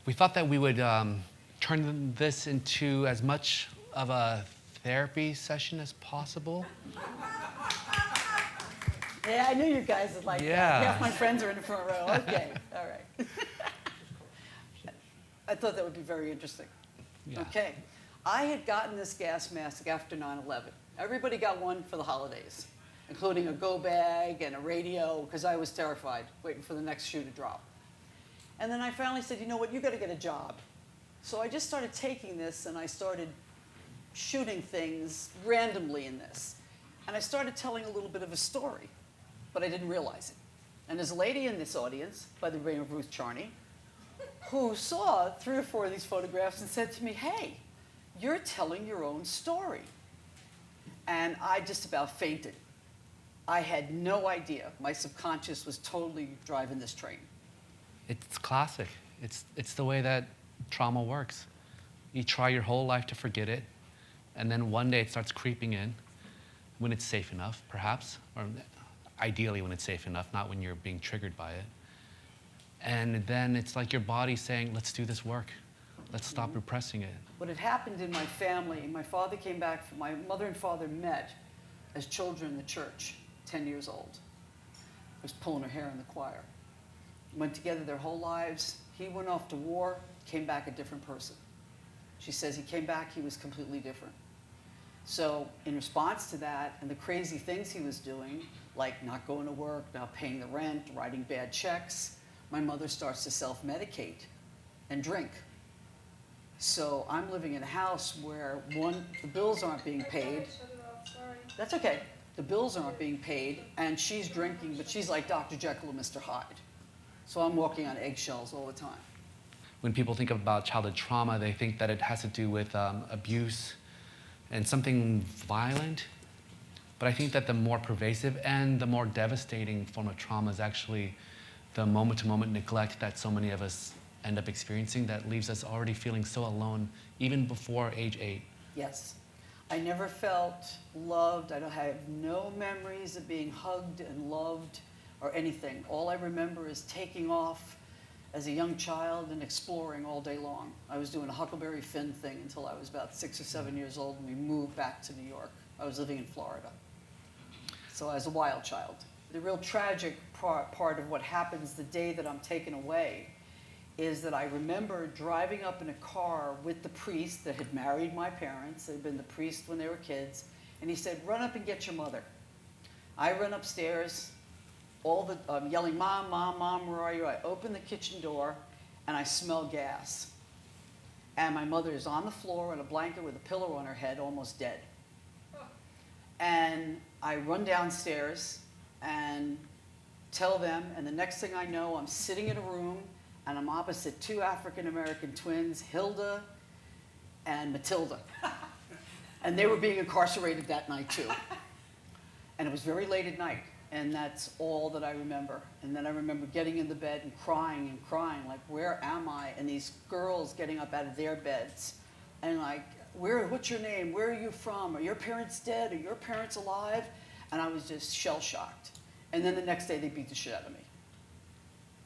We thought that we would turn this into as much of a therapy session as possible. Yeah, I knew you guys would like that. Half my friends are in the front row. Okay, all right. I thought that would be very interesting. Yeah. Okay. I had gotten this gas mask after 9/11. Everybody got one for the holidays, including a go bag and a radio, because I was terrified, waiting for the next shoe to drop. And then I finally said, you know what, you got to get a job. So I just started taking this, and I started shooting things randomly in this. And I started telling a little bit of a story, but I didn't realize it. And there's a lady in this audience by the name of Ruth Charney who saw 3 or 4 of these photographs and said to me, hey, you're telling your own story. And I just about fainted. I had no idea. My subconscious was totally driving this train. It's classic. It's the way that trauma works. You try your whole life to forget it, and then one day it starts creeping in when it's safe enough, perhaps, or ideally when it's safe enough, not when you're being triggered by it. And then it's like your body saying, let's do this work. Let's stop repressing it. What had happened in my family, my father came back from, my mother and father met as children in the church, 10 years old. Was pulling her hair in the choir. Went together their whole lives. He went off to war, came back a different person. She says he came back, he was completely different. So in response to that and the crazy things he was doing, like not going to work, not paying the rent, writing bad checks, my mother starts to self-medicate and drink. So I'm living in a house where, one, the bills aren't being paid. Sorry. That's okay. The bills aren't being paid, and she's drinking, but she's like Dr. Jekyll and Mr. Hyde. So I'm walking on eggshells all the time. When people think about childhood trauma, they think that it has to do with abuse and something violent. But I think that the more pervasive and the more devastating form of trauma is actually the moment-to-moment neglect that so many of us end up experiencing that leaves us already feeling so alone, even before age 8. Yes. I never felt loved. I have no memories of being hugged and loved or anything. All I remember is taking off as a young child and exploring all day long. I was doing a Huckleberry Finn thing until I was about 6 or 7 years old, and we moved back to New York. I was living in Florida. So I was a wild child. The real tragic part of what happens the day that I'm taken away is that I remember driving up in a car with the priest that had married my parents. They'd been the priest when they were kids. And he said, run up and get your mother. I run upstairs, yelling, Mom, Mom, Mom, where are you? I open the kitchen door, and I smell gas. And my mother is on the floor in a blanket with a pillow on her head, almost dead. And I run downstairs and tell them, and the next thing I know, I'm sitting in a room, and I'm opposite 2 African-American twins, Hilda and Matilda. And they were being incarcerated that night, too. And it was very late at night, and that's all that I remember. And then I remember getting in the bed and crying, like, where am I? And these girls getting up out of their beds, and like, what's your name? Where are you from? Are your parents dead? Are your parents alive? And I was just shell-shocked. And then the next day, they beat the shit out of me.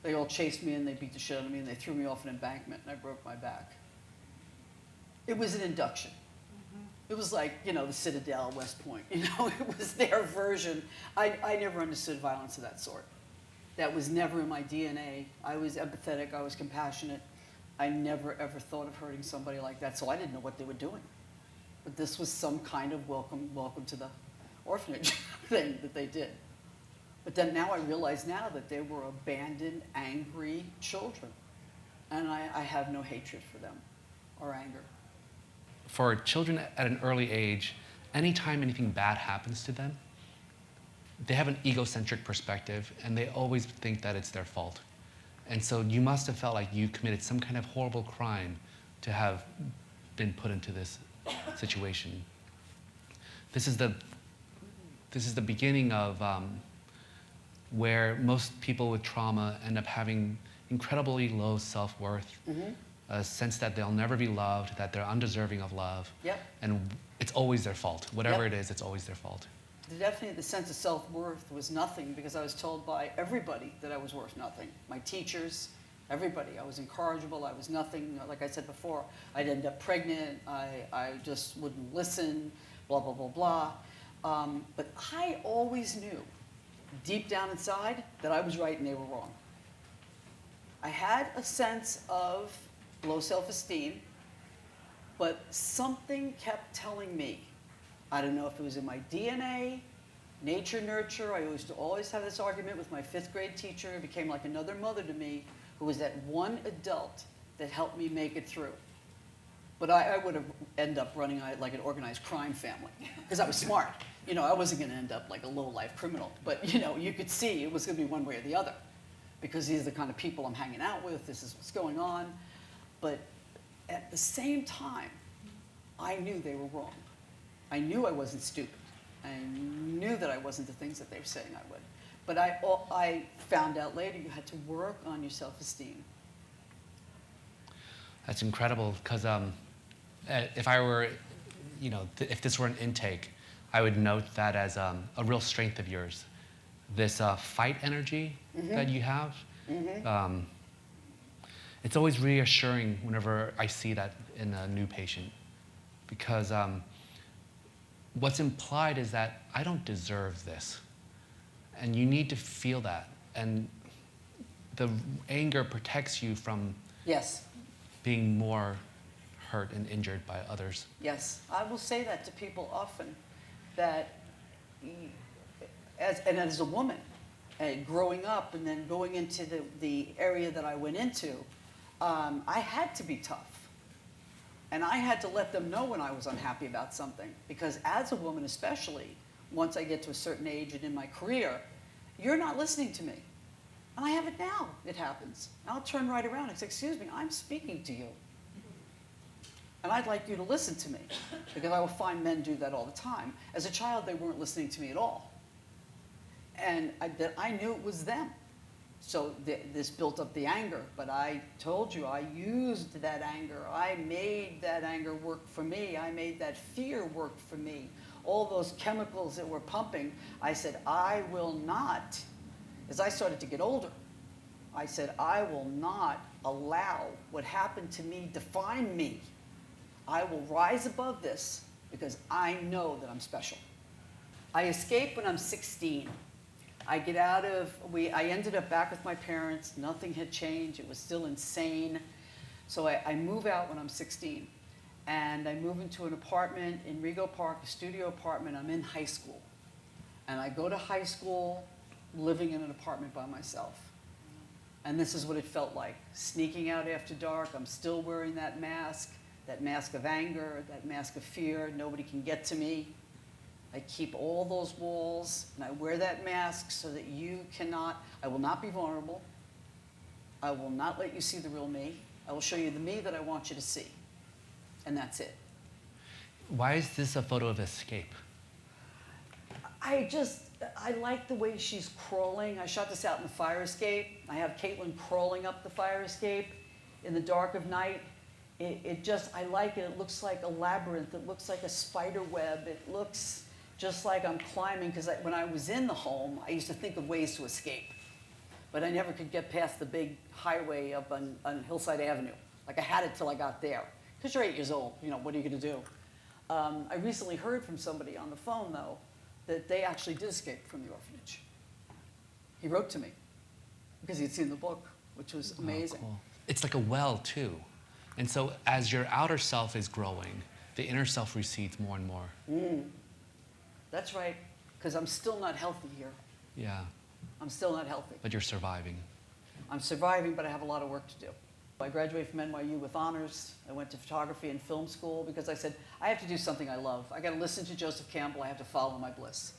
They all chased me, and they beat the shit out of me, and they threw me off an embankment, and I broke my back. It was an induction. It was like, the Citadel, West Point. It was their version. I never understood violence of that sort. That was never in my DNA. I was empathetic. I was compassionate. I never, ever thought of hurting somebody like that, so I didn't know what they were doing. But this was some kind of welcome to the orphanage thing that they did. But then now I realize now that they were abandoned, angry children. And I have no hatred for them or anger. For children at an early age, anytime anything bad happens to them, they have an egocentric perspective, and they always think that it's their fault. And so you must have felt like you committed some kind of horrible crime to have been put into this situation. This is the beginning of where most people with trauma end up having incredibly low self-worth, a sense that they'll never be loved, that they're undeserving of love, and it's always their fault. Whatever it is, it's always their fault. Definitely the sense of self-worth was nothing because I was told by everybody that I was worth nothing. My teachers, Everybody. I was incorrigible. I was nothing. Like I said before, I'd end up pregnant. I just wouldn't listen, blah, blah, blah, blah. But I always knew, deep down inside, that I was right and they were wrong. I had a sense of low self-esteem, but something kept telling me, I don't know if it was in my DNA, nature, nurture. I used to always have this argument with my 5th grade teacher, who became like another mother to me, who was that one adult that helped me make it through. But I would have ended up running like an organized crime family, because I was smart. You know, I wasn't going to end up like a low-life criminal, but you know, you could see it was going to be one way or the other, because these are the kind of people I'm hanging out with, this is what's going on. But at the same time, I knew they were wrong. I knew I wasn't stupid. I knew that I wasn't the things that they were saying I would. But I found out later you had to work on your self-esteem. That's incredible, because if I were, you know, if this were an intake, I would note that as a real strength of yours. This fight energy that you have. It's always reassuring whenever I see that in a new patient, because what's implied is that I don't deserve this. And you need to feel that. And the anger protects you from Yes. being more hurt and injured by others. Yes, I will say that to people often, that as a woman, growing up and then going into the area that I went into, I had to be tough. And I had to let them know when I was unhappy about something, because as a woman especially, once I get to a certain age and in my career, you're not listening to me. And I have it now, it happens. I'll turn right around and say, excuse me, I'm speaking to you. And I'd like you to listen to me, because I will find men do that all the time. As a child, they weren't listening to me at all. And I knew it was them. So this built up the anger, but I told you, I used that anger. I made that anger work for me. I made that fear work for me. All those chemicals that were pumping, I said, I will not. As I started to get older, I said, I will not allow what happened to me define me. I will rise above this, because I know that I'm special. I escaped when I'm 16. I get out of, I ended up back with my parents. Nothing had changed. It was still insane. So I move out when I'm 16. And I move into an apartment in Rego Park, a studio apartment. I'm in high school. And I go to high school living in an apartment by myself. And this is what it felt like. Sneaking out after dark. I'm still wearing that mask of anger, that mask of fear. Nobody can get to me. I keep all those walls, and I wear that mask so that you cannot, I will not be vulnerable. I will not let you see the real me. I will show you the me that I want you to see. And that's it. Why is this a photo of escape? I like the way she's crawling. I shot this out in the fire escape. I have Caitlin crawling up the fire escape in the dark of night. I like it. It looks like a labyrinth. It looks like a spider web. It looks just like I'm climbing, because when I was in the home, I used to think of ways to escape. But I never could get past the big highway up on Hillside Avenue. Like I had it till I got there. Because you're 8 years old, you know, what are you going to do? I recently heard from somebody on the phone, though, that they actually did escape from the orphanage. He wrote to me, because he'd seen the book, which was amazing. Oh, cool. It's like a well, too. And so as your outer self is growing, the inner self recedes more and more. That's right, because I'm still not healthy here. Yeah. I'm still not healthy. But you're surviving. I'm surviving, but I have a lot of work to do. I graduated from NYU with honors. I went to photography and film school because I said, I have to do something I love. I got to listen to Joseph Campbell. I have to follow my bliss.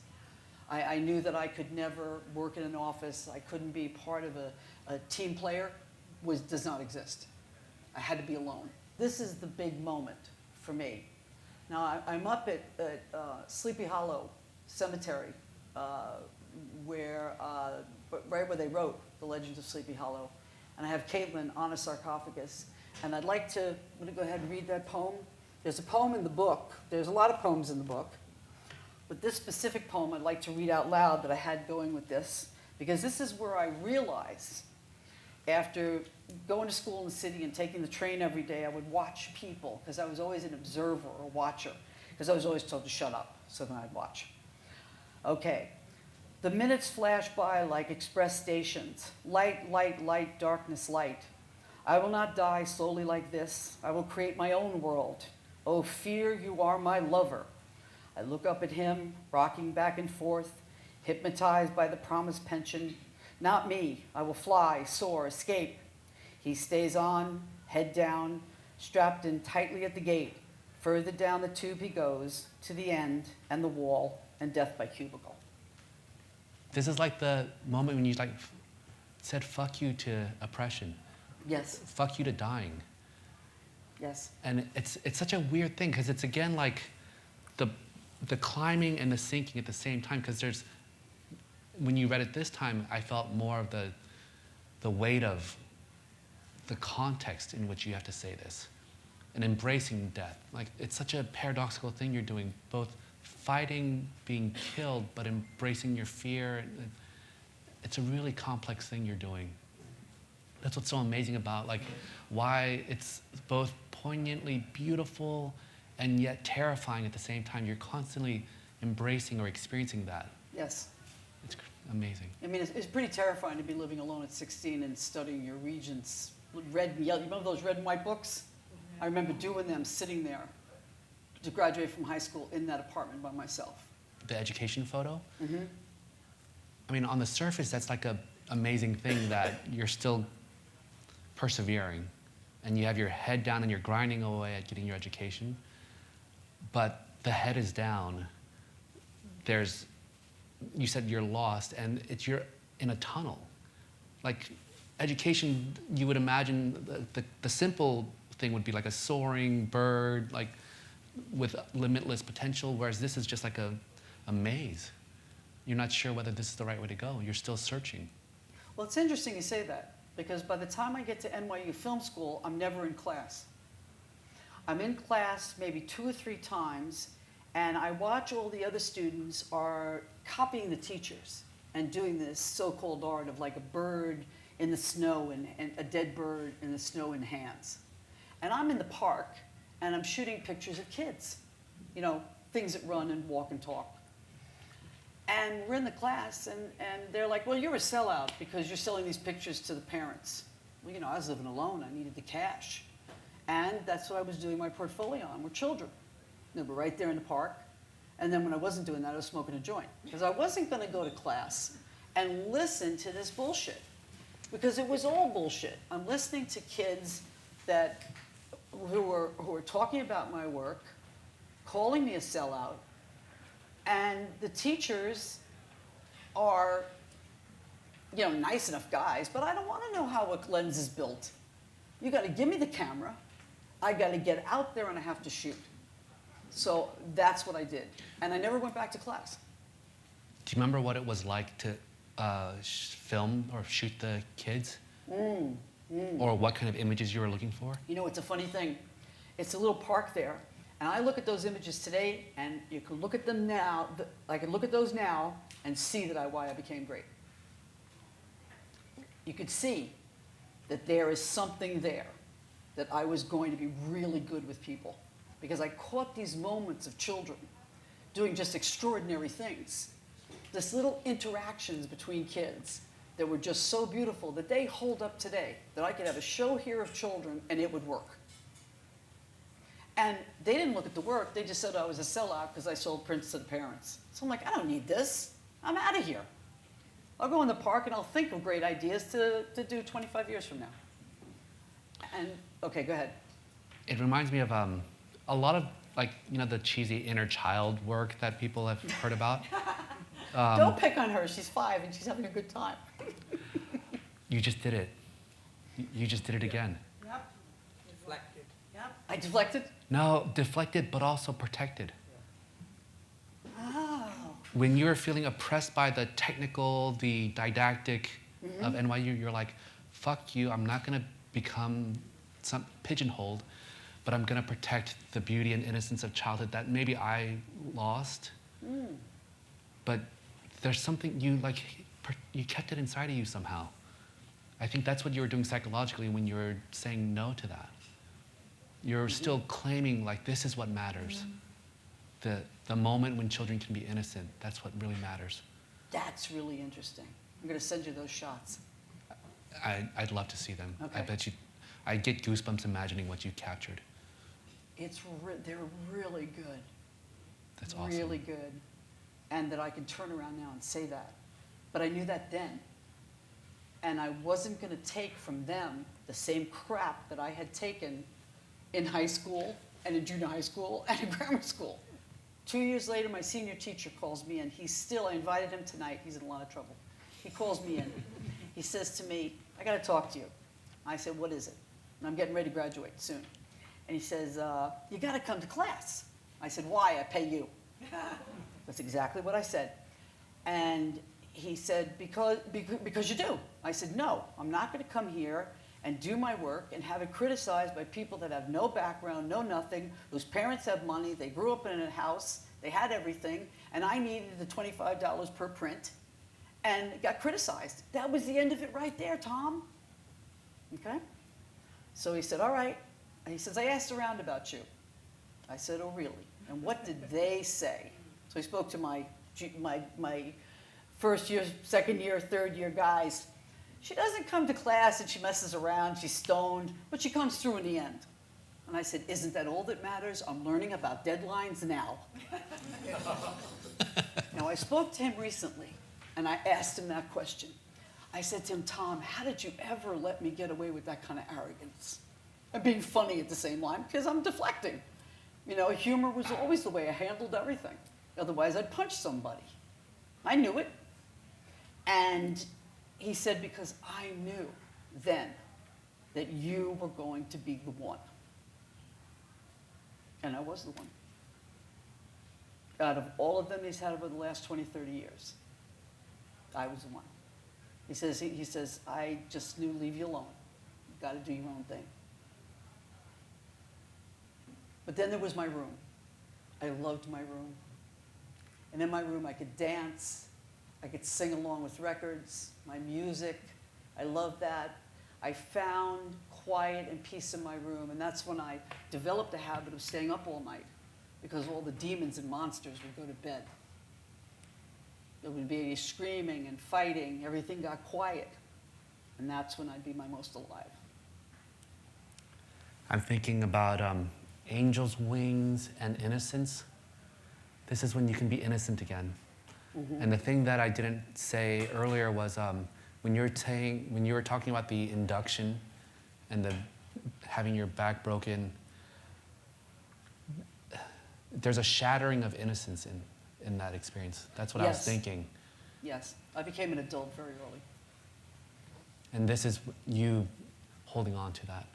I knew that I could never work in an office. I couldn't be part of a team player. Does not exist. I had to be alone. This is the big moment for me. Now, I'm up at Sleepy Hollow Cemetery, right where they wrote The Legends of Sleepy Hollow. And I have Caitlin on a sarcophagus. And I'm going to go ahead and read that poem. There's a poem in the book. There's a lot of poems in the book. But this specific poem I'd like to read out loud that I had going with this, because this is where I realize after going to school in the city and taking the train every day, I would watch people, because I was always an observer or watcher, because I was always told to shut up, so then I'd watch. Okay, the minutes flash by like express stations. Light, light, light, darkness, light. I will not die slowly like this. I will create my own world. Oh, fear, you are my lover. I look up at him, rocking back and forth, hypnotized by the promised pension. Not me. I will fly, soar, escape. He stays on, head down, strapped in tightly at the gate. Further down the tube he goes, to the end, and the wall, and death by cubicle. This is like the moment when you like said fuck you to oppression. Yes. Fuck you to dying. Yes. And it's such a weird thing, because it's again like the climbing and the sinking at the same time, because there's, when you read it this time, I felt more of the weight of the context in which you have to say this, and embracing death. Like, it's such a paradoxical thing you're doing, both fighting being killed, but embracing your fear. It's a really complex thing you're doing. That's what's so amazing about, like, why it's both poignantly beautiful and yet terrifying at the same time. You're constantly embracing or experiencing that. Yes. It's amazing. I mean, it's pretty terrifying to be living alone at 16 and studying your regent's red and yellow. You remember those red and white books? I remember doing them, sitting there to graduate from high school in that apartment by myself. The education photo? Mm-hmm. I mean, on the surface, that's like an amazing thing that you're still persevering and you have your head down and you're grinding away at getting your education. But the head is down. You said you're lost, and you're in a tunnel. Like, education, you would imagine the simple thing would be like a soaring bird, like with limitless potential, whereas this is just like a maze. You're not sure whether this is the right way to go. You're still searching. Well, it's interesting you say that, because by the time I get to NYU Film School, I'm never in class. I'm in class maybe 2 or 3 times, and I watch all the other students are copying the teachers and doing this so-called art of like a bird in the snow and a dead bird in the snow in hands. And I'm in the park, and I'm shooting pictures of kids, you know, things that run and walk and talk. And we're in the class, and they're like, well, you're a sellout because you're selling these pictures to the parents. Well, you know, I was living alone. I needed the cash. And that's what I was doing my portfolio on, were children. They were right there in the park. And then when I wasn't doing that, I was smoking a joint. Because I wasn't going to go to class and listen to this bullshit. Because it was all bullshit. I'm listening to kids who were talking about my work, calling me a sellout, and the teachers are, you know, nice enough guys, but I don't want to know how a lens is built. You got to give me the camera. I got to get out there and I have to shoot. So that's what I did. And I never went back to class. Do you remember what it was like to film or shoot the kids? Or what kind of images you were looking for? You know, it's a funny thing. It's a little park there, and I look at those images today, and you can look at them now. I can look at those now and see why I became great. You could see that there is something there, that I was going to be really good with people, because I caught these moments of children doing just extraordinary things. This little interactions between kids that were just so beautiful that they hold up today, that I could have a show here of children and it would work. And they didn't look at the work, they just said I was a sellout because I sold prints to the parents. So I'm like, I don't need this, I'm out of here. I'll go in the park and I'll think of great ideas to do 25 years from now. And, okay, go ahead. It reminds me of a lot of, like, you know, the cheesy inner child work that people have heard about. Don't pick on her, she's 5 and she's having a good time. You just did it. You just did it again. Yep. Deflected. Yep. I deflected? No, deflected, but also protected. Oh. When you're feeling oppressed by the technical, the didactic of NYU, you're like, fuck you, I'm not gonna become some pigeonholed, but I'm gonna protect the beauty and innocence of childhood that maybe I lost. But there's something you kept it inside of you somehow. I think that's what you were doing psychologically when you were saying no to that. You're still claiming, like, this is what matters. The moment when children can be innocent, that's what really matters. That's really interesting. I'm going to send you those shots. I'd love to see them. Okay. I bet you, I get goosebumps imagining what you captured. They're really good. That's awesome. Really good. And that I can turn around now and say that. But I knew that then. And I wasn't going to take from them the same crap that I had taken in high school and in junior high school and in grammar school. 2 years later, my senior teacher calls me in. I invited him tonight. He's in a lot of trouble. He calls me in. He says to me, I got to talk to you. I said, what is it? And I'm getting ready to graduate soon. And he says, you got to come to class. I said, why? I pay you. That's exactly what I said. And he said, because you do. I said, no, I'm not going to come here and do my work and have it criticized by people that have no background, no nothing, whose parents have money, they grew up in a house, they had everything, and I needed the $25 per print and got criticized. That was the end of it right there, Tom. Okay? So he said, all right. And he says, I asked around about you. I said, oh, really? And what did they say? So he spoke to my first year, second year, third year guys. She doesn't come to class and she messes around, she's stoned, but she comes through in the end. And I said, isn't that all that matters? I'm learning about deadlines now. Now, I spoke to him recently, and I asked him that question. I said to him, Tom, how did you ever let me get away with that kind of arrogance? And being funny at the same time, because I'm deflecting. You know, humor was always the way I handled everything. Otherwise, I'd punch somebody. I knew it. And he said, because I knew then that you were going to be the one. And I was the one. Out of all of them he's had over the last 20, 30 years, I was the one. He says, I just knew, leave you alone. You've got to do your own thing. But then there was my room. I loved my room. And in my room I could dance. I could sing along with records, my music. I loved that. I found quiet and peace in my room, and that's when I developed a habit of staying up all night because all the demons and monsters would go to bed. There would be screaming and fighting. Everything got quiet, and that's when I'd be my most alive. I'm thinking about angels' wings and innocence. This is when you can be innocent again. Mm-hmm. And the thing that I didn't say earlier was when you were talking about the induction and the having your back broken, there's a shattering of innocence in that experience. That's what I was thinking. Yes, I became an adult very early. And this is you holding on to that.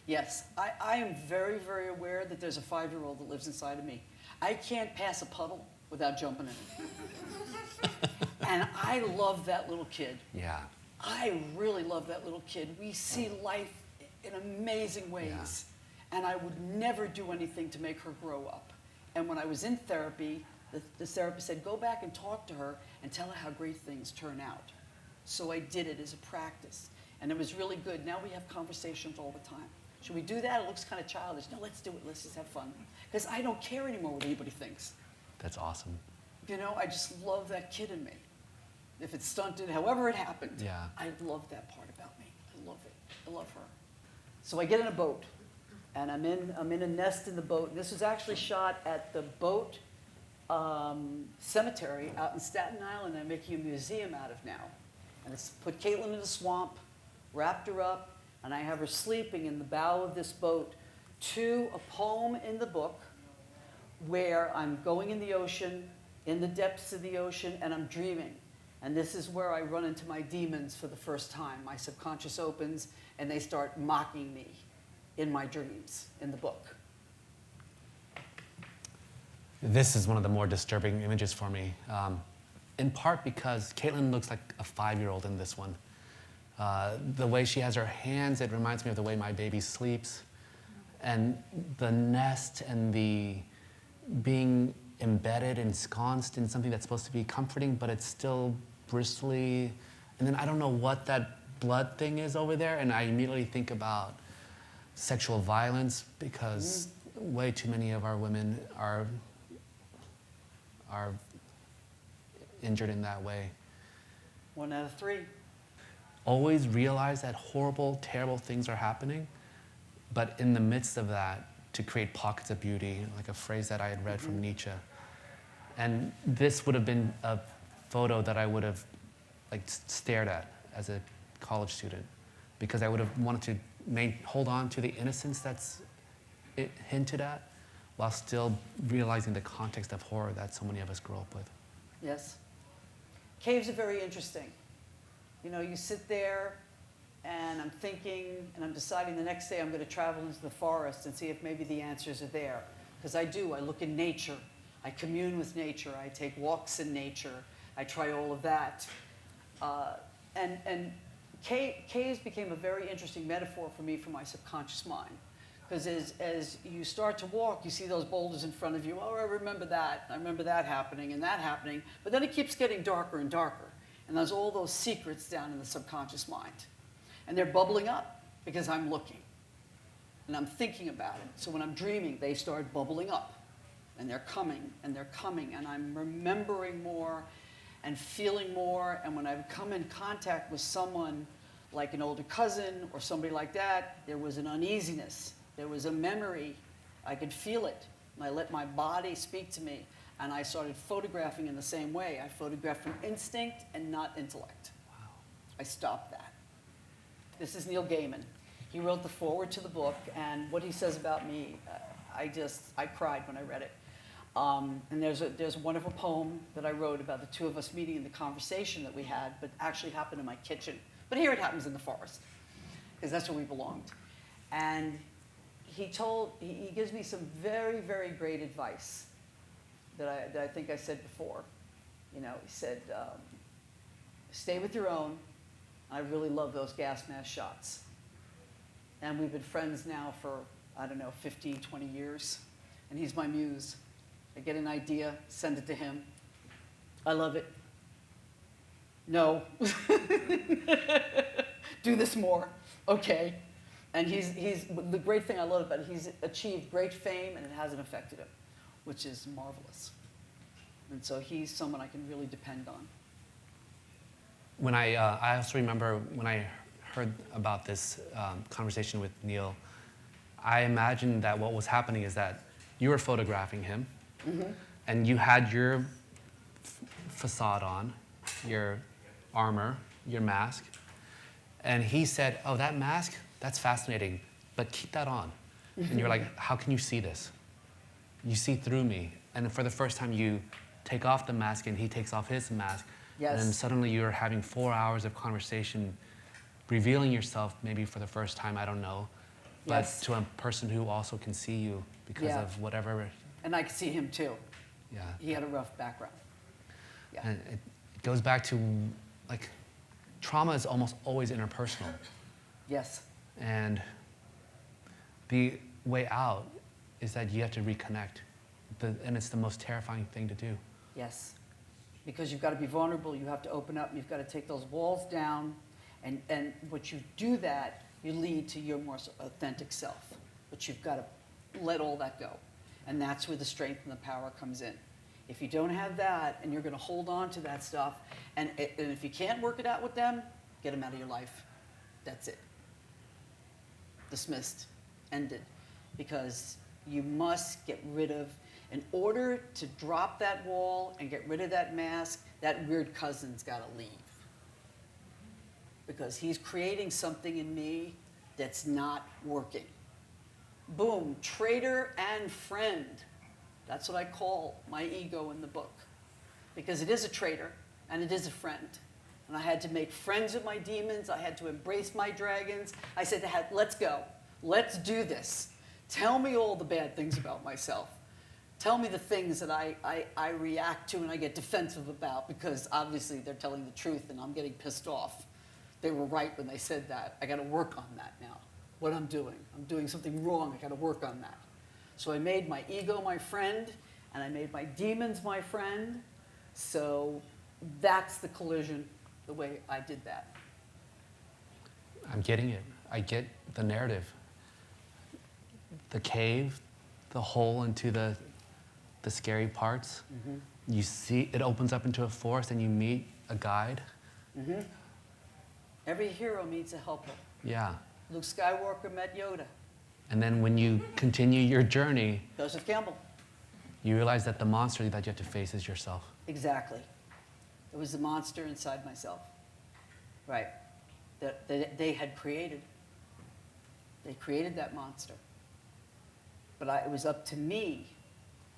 Yes, I am very, very aware that there's a 5-year-old that lives inside of me. I can't pass a puddle without jumping in it. And I love that little kid. Yeah. I really love that little kid. We see life in amazing ways. Yeah. And I would never do anything to make her grow up. And when I was in therapy, the therapist said, go back and talk to her and tell her how great things turn out. So I did it as a practice. And it was really good. Now we have conversations all the time. Should we do that? It looks kind of childish. No, let's do it. Let's just have fun. Because I don't care anymore what anybody thinks. That's awesome. You know, I just love that kid in me. If it's stunted, however it happened, yeah. I love that part about me. I love it. I love her. So I get in a boat, and I'm in a nest in the boat. And this was actually shot at the boat cemetery out in Staten Island. I'm making a museum out of now. And it's put Caitlin in the swamp, wrapped her up, and I have her sleeping in the bow of this boat to a poem in the book where I'm going in the ocean, in the depths of the ocean, and I'm dreaming. And this is where I run into my demons for the first time. My subconscious opens, and they start mocking me in my dreams, in the book. This is one of the more disturbing images for me, in part because Caitlin looks like a 5-year-old in this one. The way she has her hands, it reminds me of the way my baby sleeps. And the nest and the being embedded, ensconced in something that's supposed to be comforting, but it's still bristly. And then I don't know what that blood thing is over there, and I immediately think about sexual violence because way too many of our women are injured in that way. 1 out of 3. Always realize that horrible, terrible things are happening, but in the midst of that, to create pockets of beauty, like a phrase that I had read from Nietzsche. And this would have been a photo that I would have stared at as a college student, because I would have wanted to hold on to the innocence that's hinted at, while still realizing the context of horror that so many of us grow up with. Yes. Caves are very interesting. You know, you sit there and I'm thinking and I'm deciding the next day I'm going to travel into the forest and see if maybe the answers are there. Because I do. I look in nature. I commune with nature. I take walks in nature. I try all of that. And caves became a very interesting metaphor for me for my subconscious mind. Because as you start to walk, you see those boulders in front of you. Oh, I remember that. I remember that happening and that happening. But then it keeps getting darker and darker. And there's all those secrets down in the subconscious mind. And they're bubbling up because I'm looking. And I'm thinking about it. So when I'm dreaming, they start bubbling up. And they're coming, and they're coming. And I'm remembering more and feeling more. And when I come in contact with someone like an older cousin or somebody like that, there was an uneasiness. There was a memory. I could feel it. And I let my body speak to me. And I started photographing in the same way. I photographed from instinct and not intellect. Wow. I stopped that. This is Neil Gaiman. He wrote the foreword to the book, and what he says about me, I cried when I read it. And there's a wonderful poem that I wrote about the two of us meeting and the conversation that we had, but actually happened in my kitchen. But here it happens in the forest, because that's where we belonged. And he gives me some very, very great advice that I think I said before. You know, he said, stay with your own. I really love those gas mask shots. And we've been friends now for, 15, 20 years. And he's my muse. I get an idea, send it to him. I love it. No. Do this more. Okay. And he's the great thing I love about it, he's achieved great fame and it hasn't affected him, which is marvelous. And so he's someone I can really depend on. When I also remember when I heard about this conversation with Neil, I imagined that what was happening is that you were photographing him, and you had your facade on, your armor, your mask, and he said, oh, that mask, that's fascinating, but keep that on. And you're like, how can you see this? You see through me. And for the first time, you take off the mask and he takes off his mask. Yes. And then suddenly you're having 4 hours of conversation, revealing yourself maybe for the first time, I don't know, but Yes. to a person who also can see you because Yeah. of whatever. And I could see him too. Yeah. He had a rough background. Yeah. And it goes back to, like, trauma is almost always interpersonal. Yes. And the way out is that you have to reconnect. And it's the most terrifying thing to do. Yes. Because you've got to be vulnerable, you have to open up, you've got to take those walls down, and what you do that, you lead to your more authentic self. But you've got to let all that go. And that's where the strength and the power comes in. If you don't have that, and you're going to hold on to that stuff, and if you can't work it out with them, get them out of your life. That's it. Dismissed. Ended. Because you must get rid of, in order to drop that wall and get rid of that mask, that weird cousin's got to leave. Because he's creating something in me that's not working. Boom, traitor and friend. That's what I call my ego in the book. Because it is a traitor and it is a friend. And I had to make friends with my demons. I had to embrace my dragons. I said, let's go. Let's do this. Tell me all the bad things about myself. Tell me the things that I react to and I get defensive about, because obviously they're telling the truth and I'm getting pissed off. They were right when they said that. I got to work on that now. What I'm doing something wrong. I got to work on that. So I made my ego my friend, and I made my demons my friend. So that's the collision, the way I did that. I'm getting it. I get the narrative. The cave, the hole into the scary parts. Mm-hmm. You see, it opens up into a forest and you meet a guide. Mm-hmm. Every hero meets a helper. Yeah. Luke Skywalker met Yoda. And then when you continue your journey, Joseph Campbell. you realize that the monster that you have to face is yourself. Exactly. It was the monster inside myself. Right. That they had created. They created that monster. But it was up to me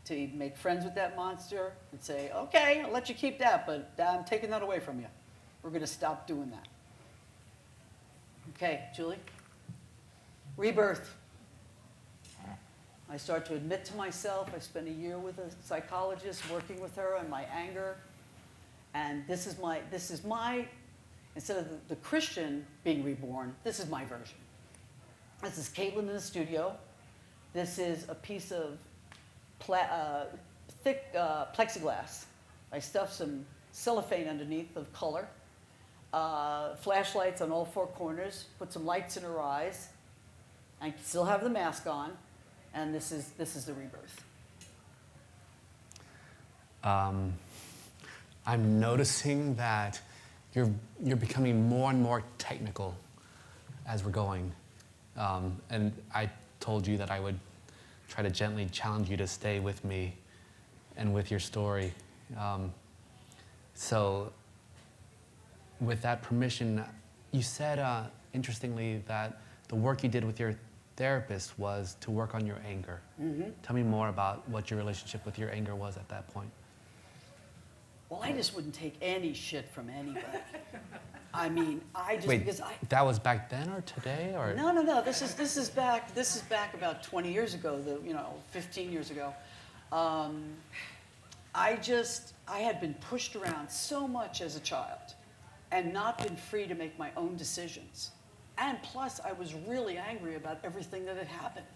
to make friends with that monster and say, okay, I'll let you keep that, but I'm taking that away from you. We're going to stop doing that. Okay, Julie? Rebirth. I start to admit to myself, I spent a year with a psychologist working with her on my anger. And this is my, instead of the Christian being reborn, this is my version. This is Caitlin in the studio. This is a piece of thick plexiglass. I stuffed some cellophane underneath of color. Flashlights on all four corners. Put some lights in her eyes. I still have the mask on. And this is the rebirth. I'm noticing that you're becoming more and more technical as we're going. And I told you that I would try to gently challenge you to stay with me and with your story. So with that permission, you said, interestingly, that the work you did with your therapist was to work on your anger. Mm-hmm. Tell me more about what your relationship with your anger was at that point. Well, I just wouldn't take any shit from anybody. I mean, Wait, that was back then or today or? No. This is back about 20 years ago. 15 years ago. I had been pushed around so much as a child, and not been free to make my own decisions. And plus, I was really angry about everything that had happened.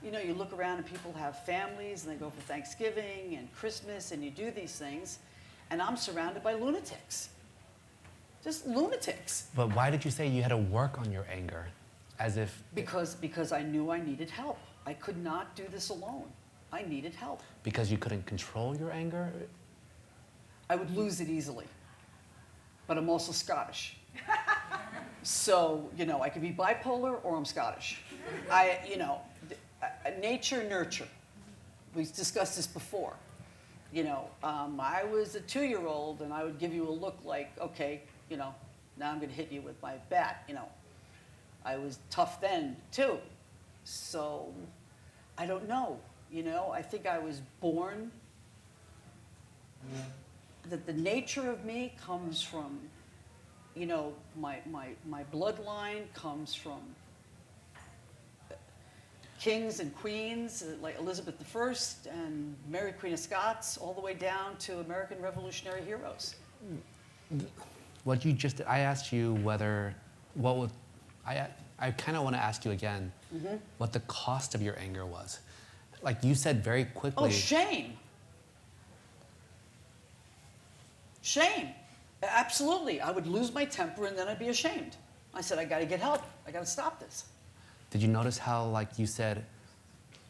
You look around and people have families, and they go for Thanksgiving and Christmas, and you do these things, and I'm surrounded by lunatics. Just lunatics. But why did you say you had to work on your anger? As if... Because I knew I needed help. I could not do this alone. I needed help. Because you couldn't control your anger? I would lose it easily. But I'm also Scottish. So, I could be bipolar or I'm Scottish. Nature, nurture. We've discussed this before. I was a 2-year-old and I would give you a look like, okay, now I'm going to hit you with my bat. I was tough then too. So I don't know. I think I was born that the nature of me comes from, my bloodline comes from kings and queens like Elizabeth I and Mary Queen of Scots, all the way down to American Revolutionary heroes. What you just, I asked you I kind of want to ask you again, mm-hmm. what the cost of your anger was. Like you said very quickly. Oh, shame. Shame. Absolutely. I would lose my temper and then I'd be ashamed. I said, I got to get help. I got to stop this. Did you notice how, like you said,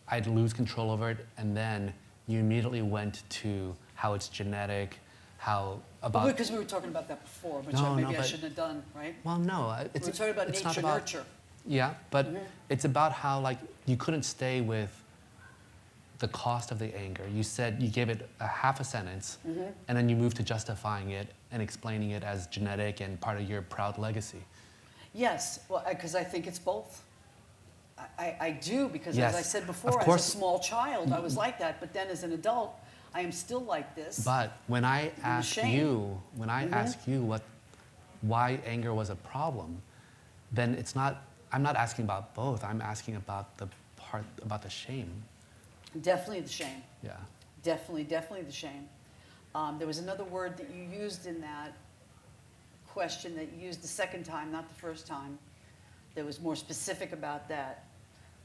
I'd lose control over it, and then you immediately went to how it's genetic, how about... Well, because we were talking about that before, which I shouldn't have done, right? Well, no. We were talking about nature, nurture. Yeah, but mm-hmm. It's about how, like, you couldn't stay with the cost of the anger. You said you gave it a half a sentence, mm-hmm. and then you moved to justifying it and explaining it as genetic and part of your proud legacy. Yes, well, because I think it's both. I do, because yes, as I said before, as a small child, I was like that, but then as an adult, I am still like this. But when I ask you, mm-hmm. ask you why anger was a problem, then it's not, I'm not asking about both, I'm asking about the part, about the shame. Definitely the shame. Yeah. Definitely the shame. There was another word that you used in that question that you used the second time, not the first time, that was more specific about that,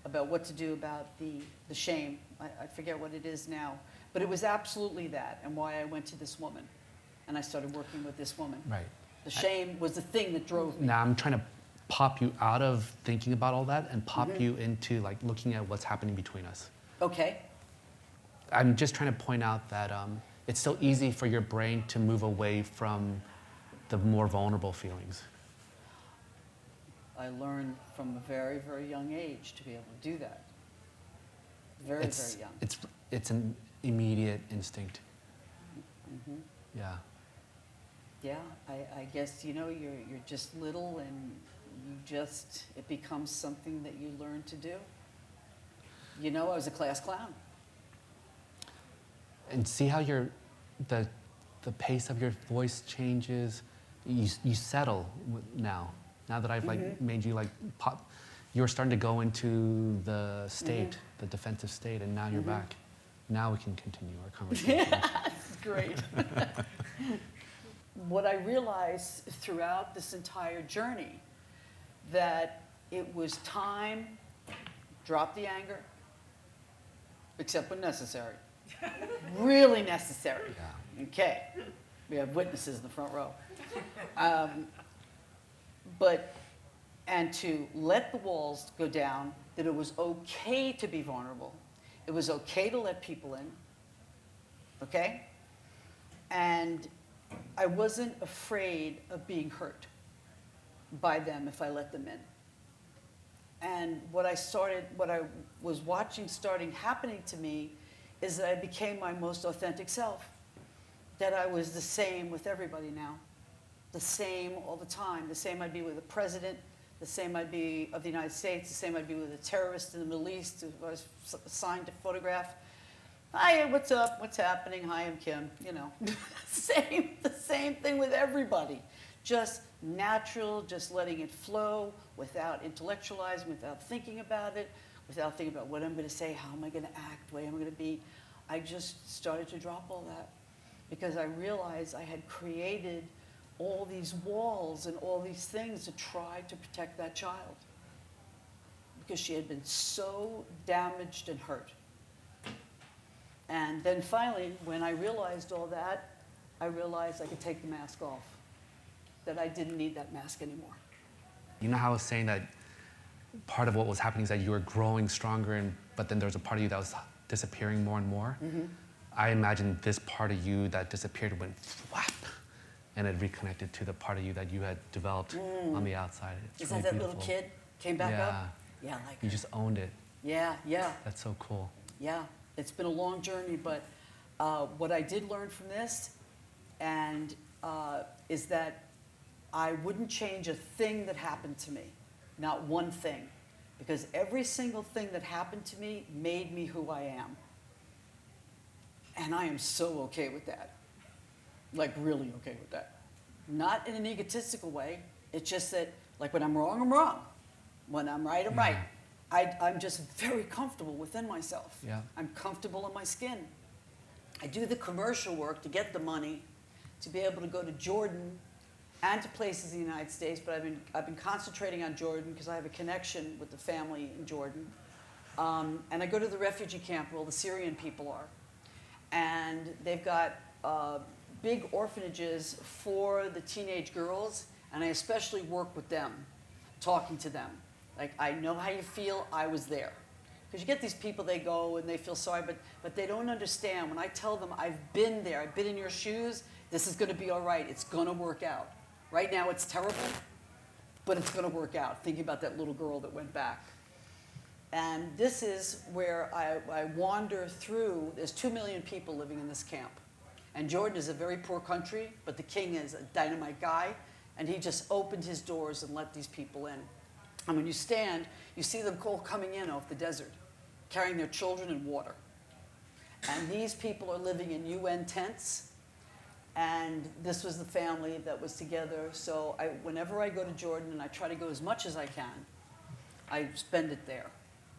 about what to do about the shame. I forget what it is now. But it was absolutely that, and why I went to this woman. And I started working with this woman. Right. The shame was the thing that drove me. Now I'm trying to pop you out of thinking about all that and pop you into like looking at what's happening between us. Okay. I'm just trying to point out that it's so easy for your brain to move away from the more vulnerable feelings. I learned from a very, very young age to be able to do that. Very young. It's an immediate instinct. Yeah. Yeah, I guess, you know, you're just little and it becomes something that you learn to do. You know, I was a class clown. And see how the pace of your voice changes. You settle now. Now that I've like made you like pop, you're starting to go into the state, the defensive state, and now you're back. Now we can continue our conversation. That's great. What I realized throughout this entire journey, that it was time, drop the anger, except when necessary. Really necessary. Yeah. Okay. We have witnesses in the front row. And to let the walls go down, that it was okay to be vulnerable. It was okay to let people in. Okay? And I wasn't afraid of being hurt by them if I let them in. And what I was watching starting happening to me is that I became my most authentic self. That I was the same with everybody now. The same all the time. The same I'd be with the president, the same I'd be of the United States, the same I'd be with a terrorist in the Middle East who I was assigned to photograph. Hi, what's up? What's happening? Hi, I'm Kim. You know, the same thing with everybody. Just natural, just letting it flow without intellectualizing, without thinking about it, without thinking about what I'm going to say, how am I going to act, where am I going to be. I just started to drop all that because I realized I had created all these walls and all these things to try to protect that child because she had been so damaged and hurt. And then finally, when I realized all that, I realized I could take the mask off, that I didn't need that mask anymore. You know how I was saying that part of what was happening is that you were growing stronger, but then there was a part of you that was disappearing more and more? I imagine this part of you that disappeared went whap, and it reconnected to the part of you that you had developed on the outside. It's Is really that beautiful. little kid came back up? Yeah, like you just owned it. Yeah. That's so cool. Yeah, it's been a long journey, but what I did learn from this is that I wouldn't change a thing that happened to me, not one thing, because every single thing that happened to me made me who I am. And I am so okay with that, like really okay with that. Not in an egotistical way, it's just that like when I'm wrong, I'm wrong. When I'm right, I'm right. I'm just very comfortable within myself. Yeah. I'm comfortable in my skin. I do the commercial work to get the money to be able to go to Jordan and to places in the United States, but I've been concentrating on Jordan because I have a connection with the family in Jordan. And I go to the refugee camp where all the Syrian people are. And they've got big orphanages for the teenage girls, and I especially work with them, talking to them. Like, I know how you feel, I was there. Because you get these people, they go and they feel sorry, but they don't understand. When I tell them, I've been there, I've been in your shoes, this is going to be all right, it's going to work out. Right now it's terrible, but it's going to work out. Thinking about that little girl that went back. And this is where I wander through. There's 2 million people living in this camp. And Jordan is a very poor country, but the king is a dynamite guy, and he just opened his doors and let these people in. And when you stand, you see them all coming in off the desert, carrying their children and water. And these people are living in UN tents, and this was the family that was together. So whenever I go to Jordan, and I try to go as much as I can, I spend it there.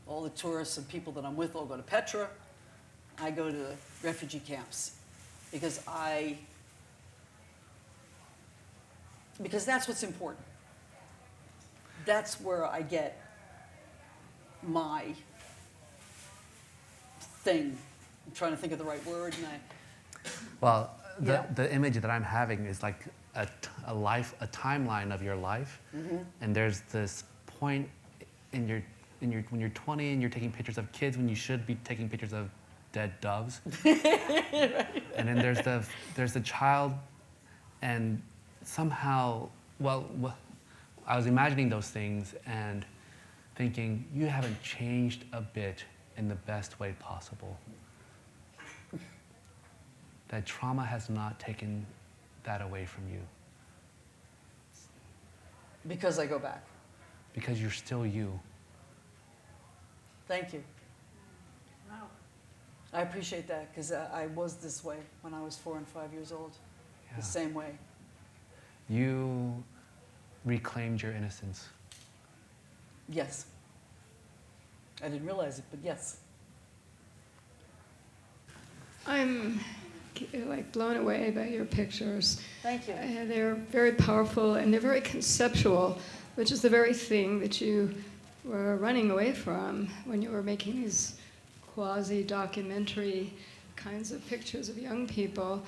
All the tourists and people that I'm with all go to Petra. I go to refugee camps because that's what's important. That's where I get my thing. I'm trying to think of the right word, and Well, the image that I'm having is like a timeline of your life, and there's this point in your when you're 20 and you're taking pictures of kids when you should be taking pictures of dead doves, and then there's the child, and somehow, I was imagining those things and thinking, you haven't changed a bit in the best way possible. That trauma has not taken that away from you. Because I go back. Because you're still you. Thank you. Wow. I appreciate that, because I was this way when I was 4 and 5 years old. Yeah. The same way. You reclaimed your innocence. Yes. I didn't realize it, but yes. I'm like blown away by your pictures. Thank you. They're very powerful and they're very conceptual, which is the very thing that you were running away from when you were making these quasi-documentary kinds of pictures of young people.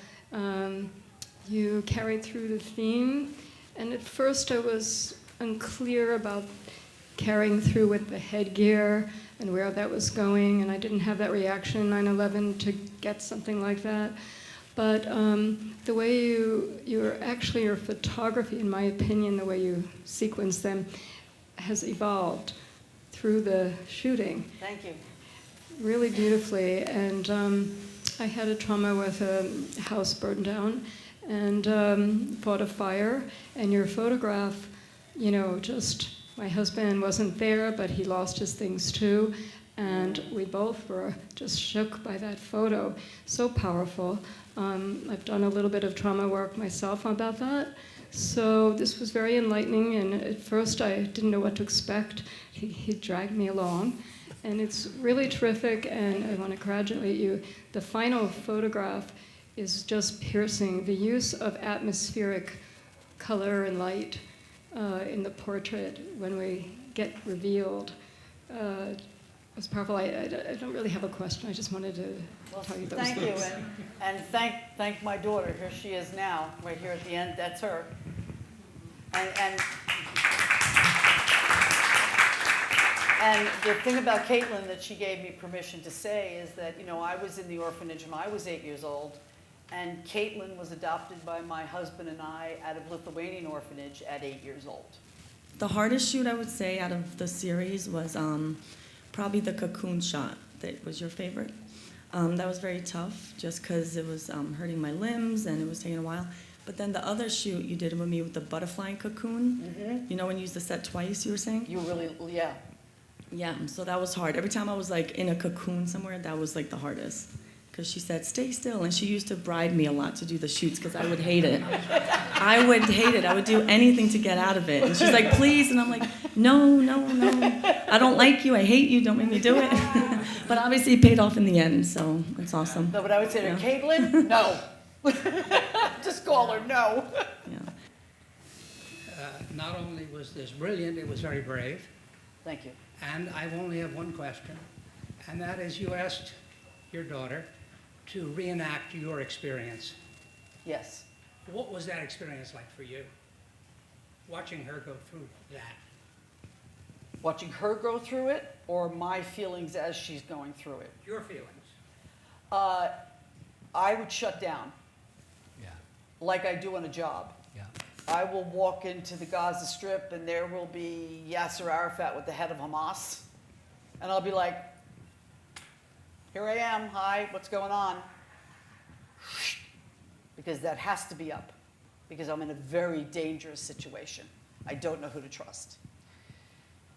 You carried through the theme, and at first I was unclear about carrying through with the headgear and where that was going, and I didn't have that reaction in 9/11 to get something like that. But the way your photography, in my opinion, the way you sequence them, has evolved through the shooting. Thank you. Really beautifully. And I had a trauma with a house burned down and fought a fire. And your photograph, just my husband wasn't there, but he lost his things too. And we both were just shook by that photo. So powerful. I've done a little bit of trauma work myself about that. So this was very enlightening, and at first I didn't know what to expect. He dragged me along, and it's really terrific, and I want to congratulate you. The final photograph is just piercing. The use of atmospheric color and light in the portrait when we get revealed was powerful. I don't really have a question. I just wanted to tell you those thank things. you, and thank my daughter. Here she is now, right here at the end. That's her. And the thing about Caitlin that she gave me permission to say is that, I was in the orphanage when I was 8 years old, and Caitlin was adopted by my husband and I out of Lithuanian orphanage at 8 years old. The hardest shoot, I would say, out of the series was probably the cocoon shot. That was your favorite. That was very tough, just because it was hurting my limbs and it was taking a while. But then the other shoot you did with me with the butterfly and cocoon, when you used the set twice, you were saying? You really, yeah. Yeah, so that was hard. Every time I was like in a cocoon somewhere, that was like the hardest. Because she said, stay still. And she used to bribe me a lot to do the shoots because I would hate it. I would hate it. I would do anything to get out of it. And she's like, please. And I'm like, no. I don't like you. I hate you. Don't make me do it. But obviously it paid off in the end, so it's awesome. No, but I would say to Caitlin, no. Just call her no. Yeah. Not only was this brilliant, it was very brave. Thank you. And I only have one question, and that is you asked your daughter to reenact your experience. Yes. What was that experience like for you, watching her go through that? Watching her go through it, or my feelings as she's going through it? Your feelings. I would shut down. Yeah. Like I do on a job. Yeah. I will walk into the Gaza Strip and there will be Yasser Arafat with the head of Hamas. And I'll be like, here I am, hi, what's going on? Because that has to be up. Because I'm in a very dangerous situation. I don't know who to trust.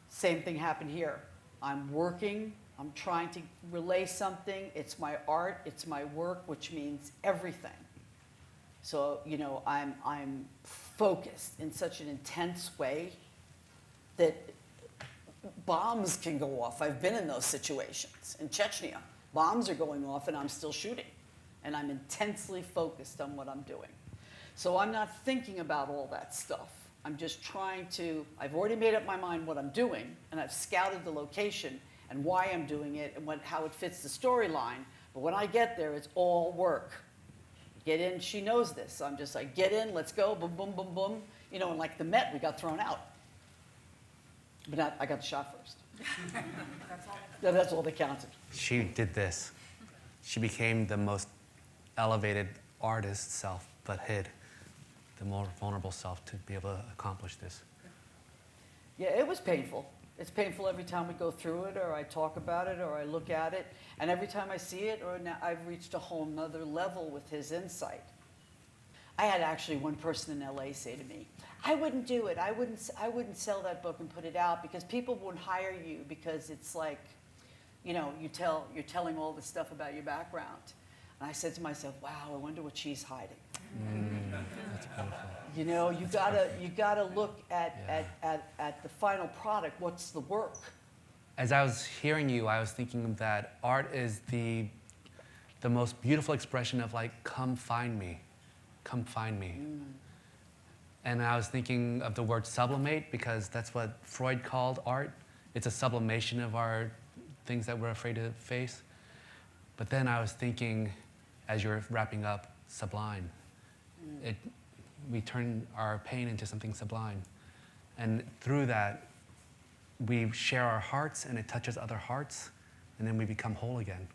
Same thing happened here. I'm working, I'm trying to relay something. It's my art, it's my work, which means everything. So, I'm focused in such an intense way that bombs can go off. I've been in those situations. In Chechnya, bombs are going off and I'm still shooting. And I'm intensely focused on what I'm doing. So I'm not thinking about all that stuff. I'm just trying to, I've already made up my mind what I'm doing, and I've scouted the location and why I'm doing it and how it fits the storyline. But when I get there, it's all work. Get in, she knows this. So I'm just like, get in, let's go, boom, boom, boom, boom. You know, and like the Met, we got thrown out. But I got the shot first. That's all that counted. She did this. She became the most elevated artist self, but hid the more vulnerable self to be able to accomplish this. Yeah, it was painful. It's painful every time we go through it, or I talk about it, or I look at it. And every time I see it, or now I've reached a whole nother level with his insight. I had actually one person in LA say to me, I wouldn't do it. I wouldn't sell that book and put it out because people wouldn't hire you because it's like, you know, you're telling all this stuff about your background. And I said to myself, wow, I wonder what she's hiding. That's beautiful. You know, you gotta look at the final product. What's the work? As I was hearing you, I was thinking that art is the most beautiful expression of like, come find me, come find me. And I was thinking of the word sublimate because that's what Freud called art. It's a sublimation of our things that we're afraid to face. But then I was thinking, as you're wrapping up, sublime. We turn our pain into something sublime. And through that, we share our hearts and it touches other hearts, and then we become whole again.